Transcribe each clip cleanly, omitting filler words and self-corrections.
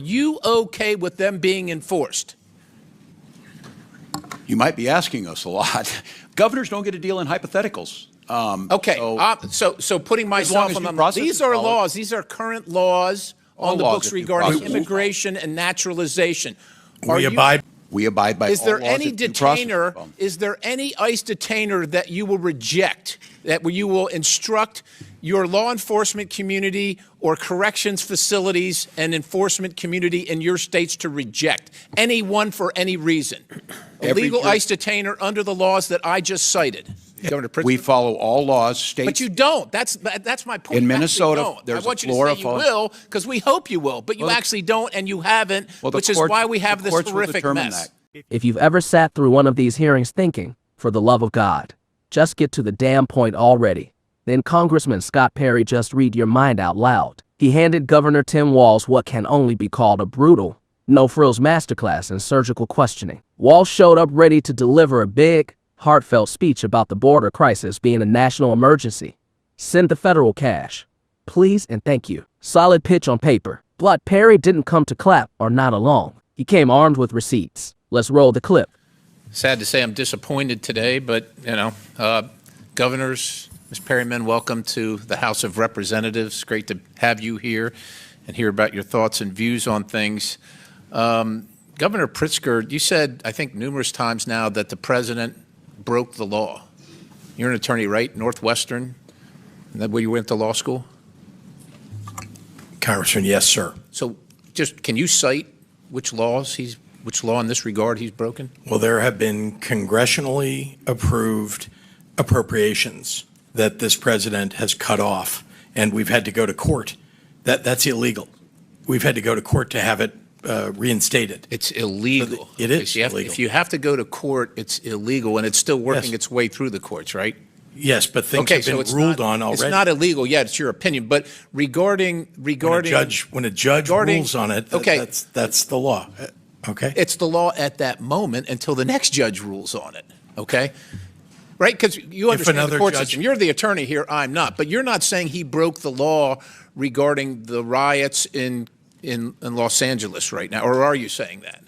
You okay with them being enforced? You might be asking us a lot. Governors don't get to deal in hypotheticals. So putting myself on them, these are laws. These are current laws on the books regarding immigration and naturalization. We abide by. Is there any detainer? Is there any ICE detainer that you will reject? That you will instruct your law enforcement community or corrections facilities and enforcement community in your states to reject anyone for any reason? A legal ICE detainer under the laws that I just cited. Governor Pritzker. We follow all laws, states. But you don't. That's my point. In Minnesota, there's I want you to say you will, because we hope you will, but you actually don't, and you haven't, which is why we have this horrific mess. If you've ever sat through one of these hearings thinking, for the love of God, just get to the damn point already, then Congressman Scott Perry just read your mind out loud. He handed Governor Tim Walz what can only be called a brutal, no-frills masterclass in surgical questioning. Walz showed up ready to deliver a big, heartfelt speech about the border crisis being a national emergency. Send the federal cash. Please and thank you. Solid pitch on paper. But Perry didn't come to clap or nod along. He came armed with receipts. Let's roll the clip. Sad to say I'm disappointed today, but, governors, Ms. Perryman, welcome to the House of Representatives. Great to have you here and hear about your thoughts and views on things. Governor Pritzker, you said, I think numerous times now, that the president broke the law. You're an attorney, right? Northwestern? Is that where you went to law school? Congressman, yes, sir. So just, can you cite which law in this regard he's broken? Well, there have been congressionally approved appropriations that this president has cut off, and we've had to go to court. That's illegal. We've had to go to court to have it reinstated. It's illegal. It is illegal. If you have to go to court, it's illegal, and it's still working its way through the courts, right? Yes, but things have been ruled on already. It's not illegal yet. It's your opinion. But regarding when a judge rules on it, that's the law. Okay. It's the law at that moment until the next judge rules on it. Okay. Right? Because you understand the court system. You're the attorney here. I'm not. But you're not saying he broke the law regarding the riots in Los Angeles right now, or are you saying that?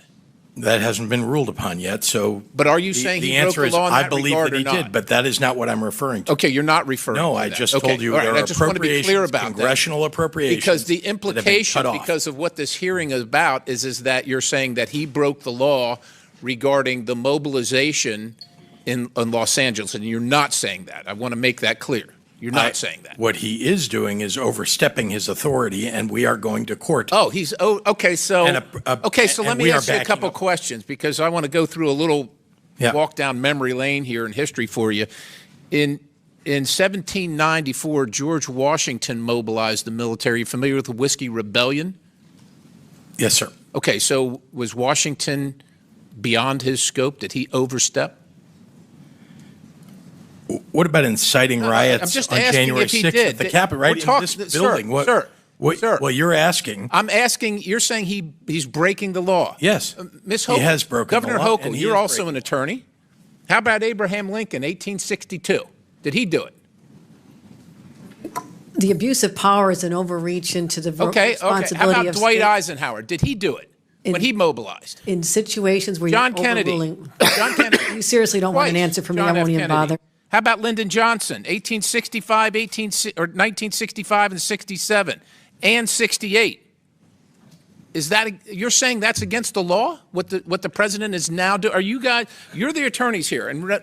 That hasn't been ruled upon yet. So, but are you saying he broke the law in that regard or not? I believe that he did, but that is not what I'm referring to. Okay, you're not referring to that. No, I just told you there are appropriations, congressional appropriations. Because the implication, because of what this hearing is about, is that you're saying that he broke the law regarding the mobilization in Los Angeles, and you're not saying that. I want to make that clear. You're not saying that. What he is doing is overstepping his authority, and we are going to court. Okay. So so let me ask you a couple questions, because I want to go through a little walk down memory lane here in history for you. In 1794, George Washington mobilized the military. You familiar with the Whiskey Rebellion? Yes, sir. Okay. So was Washington beyond his scope? Did he overstep? What about inciting riots on January 6th at the Capitol, right in this building? Sir. Well, you're asking. I'm asking. You're saying he's breaking the law. Yes. Ms. Hochul, he has broken Governor the law. Hochul, you're also an attorney. How about Abraham Lincoln, 1862? Did he do it? The abuse of power is an overreach into the responsibility How about of Dwight Eisenhower? Did he do it when he mobilized? In situations where John you're Kennedy. overruling. John Kennedy. You seriously don't want an answer from me. I won't even bother. How about Lyndon Johnson, 1865, 1965 and 67, and 68? Is that you're saying that's against the law? What the president is now doing? Are you guys? You're the attorneys here, and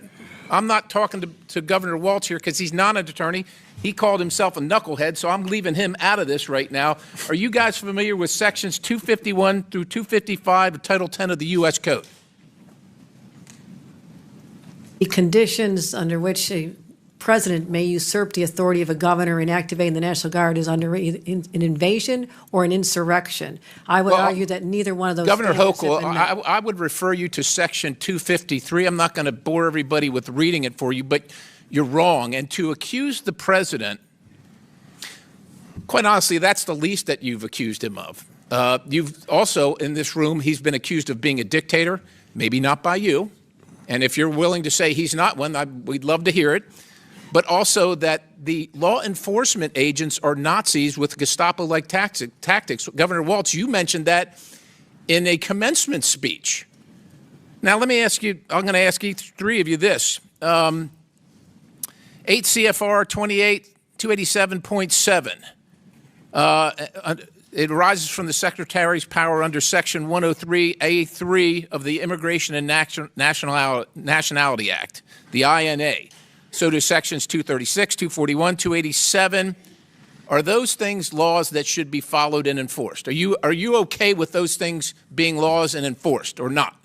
I'm not talking to Governor Walz here because he's not an attorney. He called himself a knucklehead, so I'm leaving him out of this right now. Are you guys familiar with sections 251 through 255 of Title 10 of the U.S. Code? The conditions under which a president may usurp the authority of a governor in activating the National Guard is under an invasion or an insurrection. I would argue that neither one of those. Governor Hochul, I would refer you to Section 253. I'm not going to bore everybody with reading it for you, but you're wrong. And to accuse the president, quite honestly, that's the least that you've accused him of. You've also, in this room, he's been accused of being a dictator, maybe not by you. And if you're willing to say he's not one, we'd love to hear it. but also that the law enforcement agents are Nazis with Gestapo-like tactics. Governor Walz, you mentioned that in a commencement speech. Now, let me ask you, I'm going to ask each three of you this. 8 CFR 287.7. It arises from the Secretary's power under Section 103A3 of the Immigration and Nationality Act, the INA. So do Sections 236, 241, 287. Are those things laws that should be followed and enforced? Are you okay with those things being laws and enforced or not?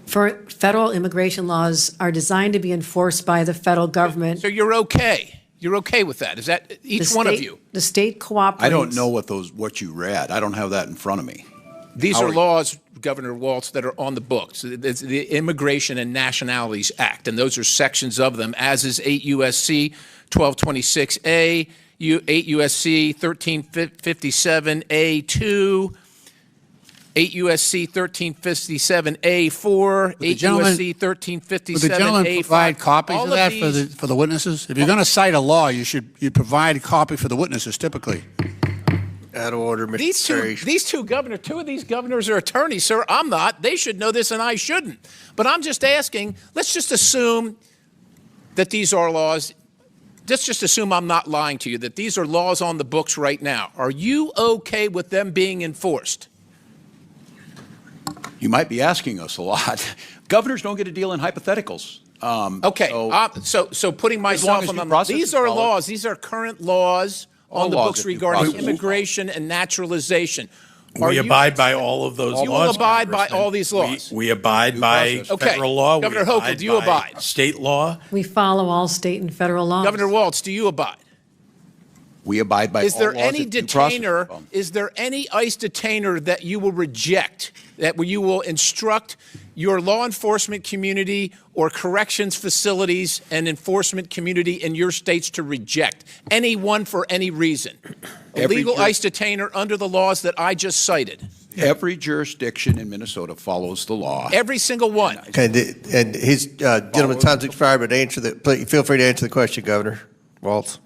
Federal immigration laws are designed to be enforced by the federal government. So you're okay? You're okay with that? Is that each one of you? The state cooperates. I don't know what you read. I don't have that in front of me. These are laws, Governor Walz, that are on the books. It's the Immigration and Nationalities Act, and those are sections of them, as is 8 U.S.C. 1226A, 8 U.S.C. 1357A2, 8 U.S.C. 1357A4, 8 U.S.C. 1357A5. Would the gentleman provide copies of that for the witnesses? If you're going to cite a law, you provide a copy for the witnesses typically. Out of order, Mr. Perry. These two governors, two of these governors are attorneys, sir. I'm not. They should know this and I shouldn't. But I'm just asking, let's just assume that these are laws. Let's just assume I'm not lying to you, that these are laws on the books right now. Are you okay with them being enforced? You might be asking us a lot. Governors don't get to deal in hypotheticals. Okay, so putting myself on them, these are laws. These are current laws on the books regarding immigration and naturalization. We abide by all of those laws. You will abide by all these laws. We abide by federal law. Governor Hochul, do you abide? State law. We follow all state and federal laws. Governor Walz, do you abide? We abide by all laws. Is there any detainer? Is there any ICE detainer that you will reject? That you will instruct your law enforcement community or corrections facilities and enforcement community in your states to reject anyone for any reason? A legal ICE detainer under the laws that I just cited. Every jurisdiction in Minnesota follows the law. Every single one. Okay, and his gentleman, time's expired, but feel free to answer the question, Governor Walz.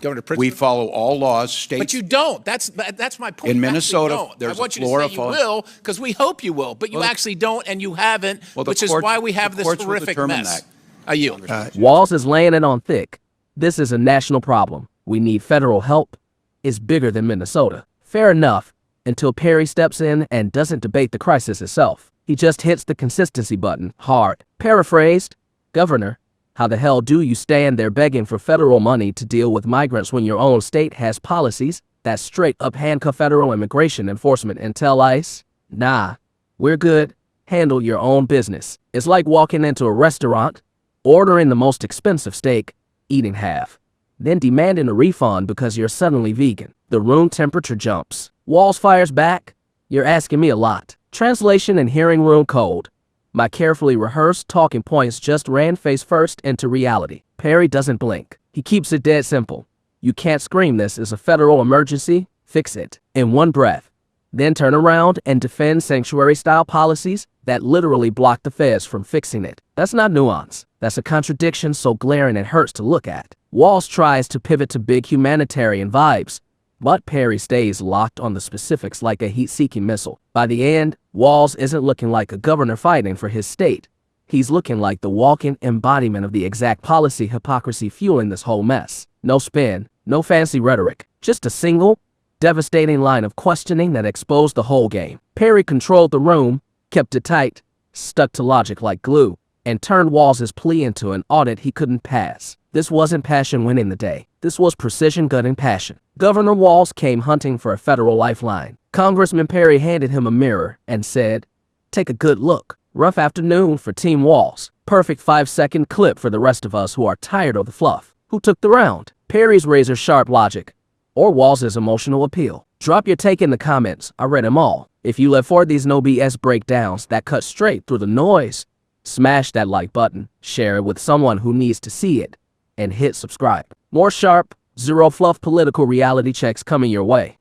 Governor Pritzker. We follow all laws, states. But you don't. That's my point. In You Minnesota, don't. there's I want a you to say you will, because we hope you will, but you actually don't, and you haven't, which is why we have this horrific mess. I yield. Walz is laying it on thick. This is a national problem. We need federal help. It's bigger than Minnesota. Fair enough, until Perry steps in and doesn't debate the crisis itself. He just hits the consistency button hard. Paraphrased, Governor, how the hell do you stand there begging for federal money to deal with migrants when your own state has policies that straight up handcuff federal immigration enforcement and tell ICE, nah, we're good, handle your own business. It's like walking into a restaurant, ordering the most expensive steak, eating half, then demanding a refund because you're suddenly vegan. The room temperature jumps. Walz fires back, you're asking me a lot. Translation and hearing room code. My carefully rehearsed talking points just ran face first into reality. Perry doesn't blink. He keeps it dead simple. You can't scream this is a federal emergency, fix it, in one breath. Then turn around and defend sanctuary-style policies that literally block the feds from fixing it. That's not nuance. That's a contradiction so glaring it hurts to look at. Walz tries to pivot to big humanitarian vibes, but Perry stays locked on the specifics like a heat-seeking missile. By the end, Walz isn't looking like a governor fighting for his state. He's looking like the walking embodiment of the exact policy hypocrisy fueling this whole mess. No spin, no fancy rhetoric, just a single, devastating line of questioning that exposed the whole game. Perry controlled the room, kept it tight, stuck to logic like glue, and turned Walz's plea into an audit he couldn't pass. This wasn't passion winning the day. This was precision gutting passion. Governor Walz came hunting for a federal lifeline. Congressman Perry handed him a mirror and said, "Take a good look." Rough afternoon for Team Walz. Perfect 5-second clip for the rest of us who are tired of the fluff. Who took the round? Perry's razor-sharp logic, or Walz's emotional appeal? Drop your take in the comments. I read them all. If you live for these no BS breakdowns that cut straight through the noise, smash that like button, share it with someone who needs to see it, and hit subscribe. More sharp, zero fluff political reality checks coming your way.